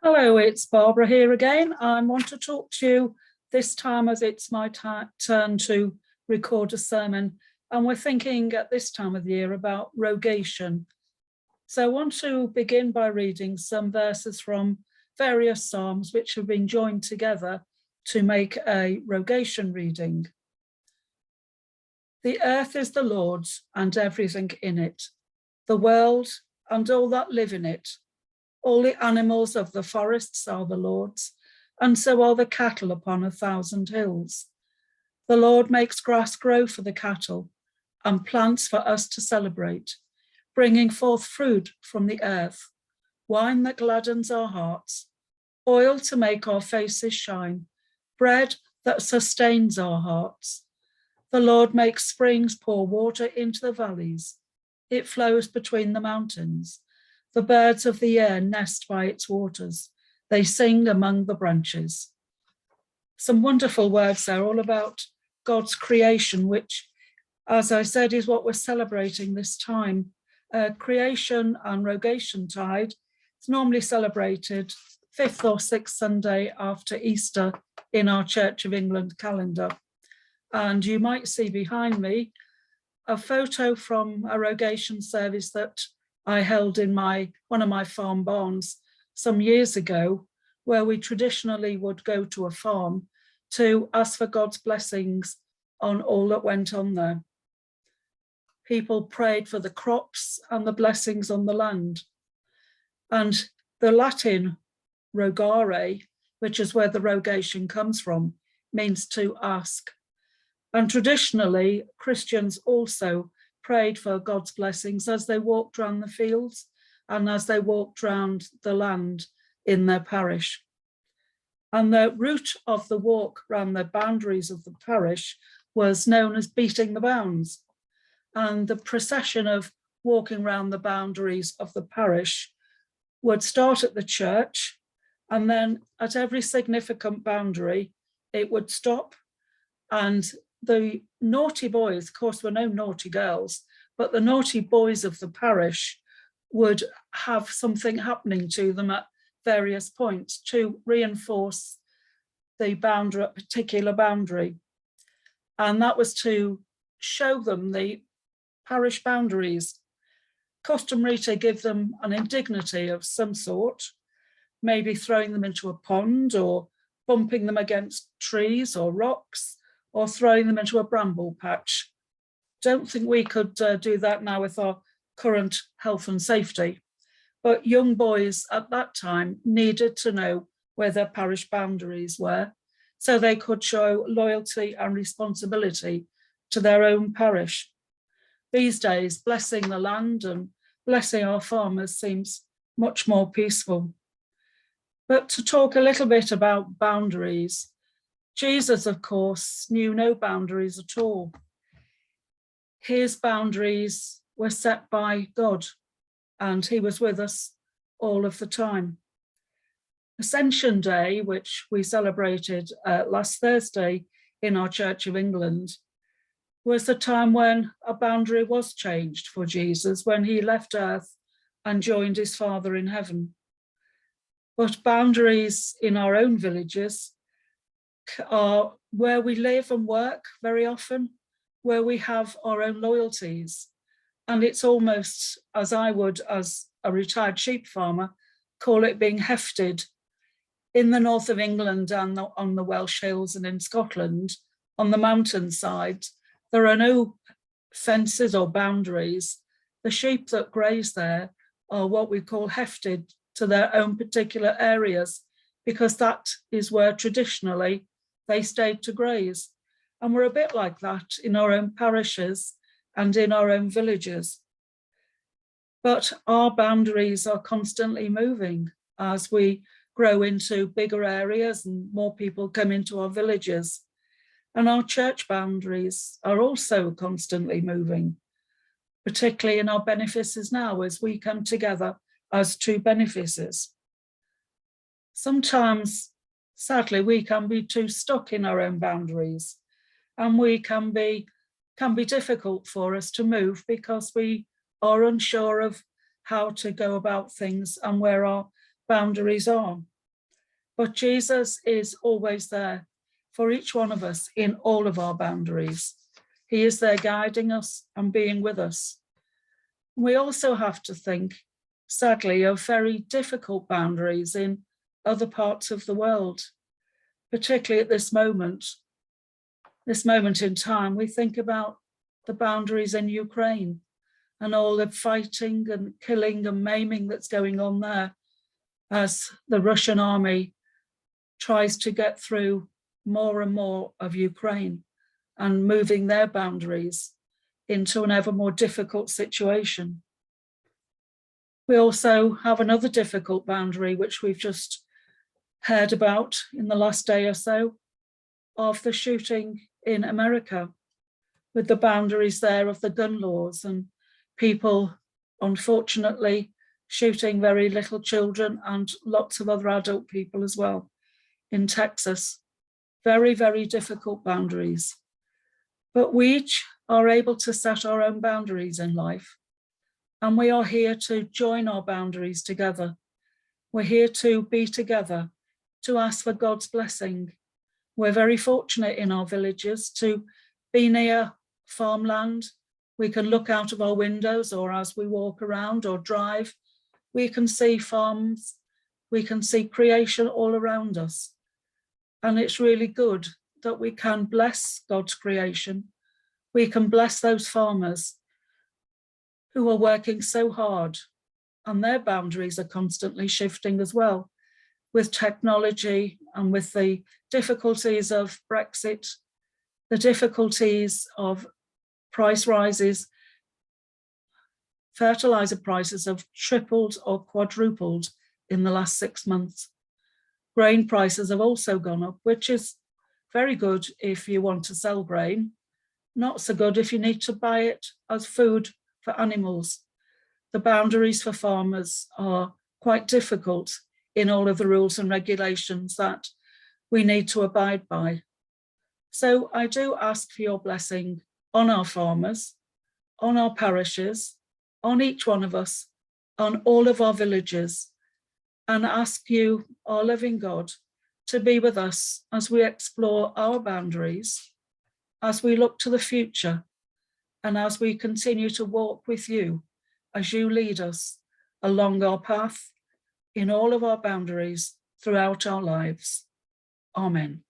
Hello, it's Barbara here again. I want to talk to you this time as it's my turn to record a sermon. And we're thinking at this time of the year about rogation. So I want to begin by reading some verses from various psalms which have been joined together to make a rogation reading. The earth is the Lord's and everything in it, the world and all that live in it. All the animals of the forests are the Lord's, and so are the cattle upon 1,000 hills. The Lord makes grass grow for the cattle and plants for us to celebrate, bringing forth fruit from the earth, wine that gladdens our hearts, oil to make our faces shine, bread that sustains our hearts. The Lord makes springs pour water into the valleys. It flows between the mountains. The birds of the air nest by its waters. They sing among the branches. Some wonderful words there, all about God's creation, which, as I said, is what we're celebrating this time. Creation and Rogationtide is normally celebrated 5th or 6th Sunday after Easter in our Church of England calendar. And you might see behind me a photo from a rogation service that I held in one of my farm barns some years ago, where we traditionally would go to a farm to ask for God's blessings on all that went on there. People prayed for the crops and the blessings on the land. And the Latin Rogare, which is where the rogation comes from, means to ask. And traditionally, Christians also prayed for God's blessings as they walked around the fields and as they walked around the land in their parish. And the route of the walk around the boundaries of the parish was known as beating the bounds. And the procession of walking around the boundaries of the parish would start at the church, and then at every significant boundary, it would stop, and the naughty boys, of course, were no naughty girls, but the naughty boys of the parish would have something happening to them at various points to reinforce the boundary, a particular boundary. And that was to show them the parish boundaries, customary to give them an indignity of some sort, maybe throwing them into a pond or bumping them against trees or rocks, or throwing them into a bramble patch. Don't think we could do that now with our current health and safety. But young boys at that time needed to know where their parish boundaries were, so they could show loyalty and responsibility to their own parish. These days, blessing the land and blessing our farmers seems much more peaceful. But to talk a little bit about boundaries, Jesus, of course, knew no boundaries at all. His boundaries were set by God, and he was with us all of the time. Ascension Day, which we celebrated last Thursday in our Church of England, was the time when a boundary was changed for Jesus, when he left earth and joined his Father in heaven. But boundaries in our own villages are where we live and work very often, where we have our own loyalties. And it's almost, as I would, as a retired sheep farmer, call it being hefted. In the north of England and on the Welsh hills and in Scotland, on the mountainside, there are no fences or boundaries. The sheep that graze there are what we call hefted to their own particular areas, because that is where traditionally they stayed to graze. And we're a bit like that in our own parishes and in our own villages. But our boundaries are constantly moving as we grow into bigger areas and more people come into our villages. And our church boundaries are also constantly moving, particularly in our benefices now as we come together as two benefices. Sometimes, sadly, we can be too stuck in our own boundaries, and we can be difficult for us to move because we are unsure of how to go about things and where our boundaries are. But Jesus is always there for each one of us in all of our boundaries. He is there guiding us and being with us. We also have to think, sadly, of very difficult boundaries in other parts of the world, particularly at this moment in time. We think about the boundaries in Ukraine and all the fighting and killing and maiming that's going on there as the Russian army tries to get through more and more of Ukraine and moving their boundaries into an ever more difficult situation. We also have another difficult boundary, which we've just heard about in the last day or so, of the shooting in America, with the boundaries there of the gun laws and people, unfortunately, shooting very little children and lots of other adult people as well in Texas. Very, very difficult boundaries. But we each are able to set our own boundaries in life. And we are here to join our boundaries together. We're here to be together, to ask for God's blessing. We're very fortunate in our villages to be near farmland. We can look out of our windows, or as we walk around or drive, we can see farms, we can see creation all around us. And it's really good that we can bless God's creation. We can bless those farmers who are working so hard, and their boundaries are constantly shifting as well with technology and with the difficulties of Brexit, the difficulties of price rises. Fertilizer prices have tripled or quadrupled in the last 6 months. Grain prices have also gone up, which is very good if you want to sell grain, not so good if you need to buy it as food for animals. The boundaries for farmers are quite difficult in all of the rules and regulations that we need to abide by. So I do ask for your blessing on our farmers, on our parishes, on each one of us, on all of our villages, and ask you, our living God, to be with us as we explore our boundaries, as we look to the future, and as we continue to walk with you as you lead us along our path in all of our boundaries throughout our lives. Amen.